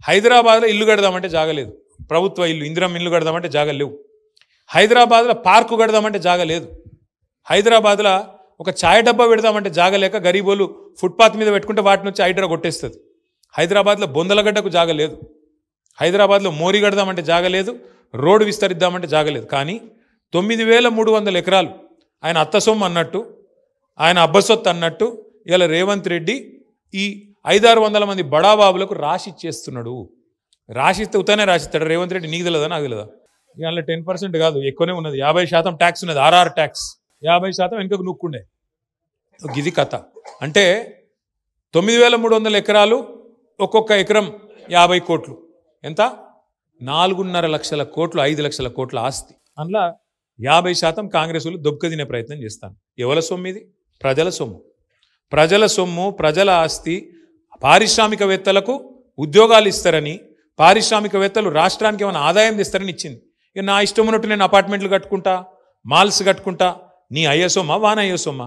హైదరాబాద్లో ఇల్లు కడదామంటే జాగలేదు, ప్రభుత్వ ఇల్లు ఇందిరమ్మ ఇల్లు కడదామంటే జాగలేవు. హైదరాబాద్లో పార్కు కడదామంటే జాగలేదు. హైదరాబాద్లో ఒక ఛాయ్ డబ్బా పెడదామంటే జాగలేక గరీబోలు ఫుట్పాత్ మీద పెట్టుకుంటే వాటి నుంచి హైడ్రా కొట్టేస్తుంది. హైదరాబాద్లో బొందలగడ్డకు జాగలేదు. హైదరాబాద్లో మోరీ కడదామంటే జాగలేదు, రోడ్డు విస్తరిద్దామంటే జాగలేదు. కానీ 9,300 ఎకరాలు ఆయన అత్తసొమ్ము అన్నట్టు, ఆయన అబ్బసొత్తు అన్నట్టు ఇలా రేవంత్ రెడ్డి ఈ 500-600 మంది బడాబాబులకు రాసి ఇచ్చేస్తున్నాడు. రాసిస్తే ఉతానే రాసిస్తాడు రేవంత్ రెడ్డి. నీకు తెలియదా, నాకు తెలియదా? ఇవాళ 10% కాదు, ఎక్కువనే ఉన్నది. 50% ట్యాక్స్ ఉన్నది, ఆర్ఆర్ ట్యాక్స్. 50% వెనుకకు నూక్కుండే. ఇది కథ. అంటే 9,300 ఎకరాలు, ఒక్కొక్క ఎకరం 50 కోట్లు. ఎంత? 4.5 లక్షల కోట్లు, 5 లక్షల కోట్ల ఆస్తి. అందులో 50% కాంగ్రెస్ వాళ్ళు దొబ్బక తినే ప్రయత్నం చేస్తాను. ఎవరి సొమ్ము ఇది? ప్రజల సొమ్ము. ప్రజల సొమ్ము, ప్రజల ఆస్తి. పారిశ్రామికవేత్తలకు ఉద్యోగాలు ఇస్తారని, పారిశ్రామికవేత్తలు రాష్ట్రానికి ఏమైనా ఆదాయం తెస్తారని ఇచ్చింది. ఇక నా ఇష్టం ఉన్నట్టు నేను అపార్ట్మెంట్లు కట్టుకుంటా, మాల్స్ కట్టుకుంటా. నీ అయ్యే సొమ్మ, వాన అయ్యే సొమ్మ?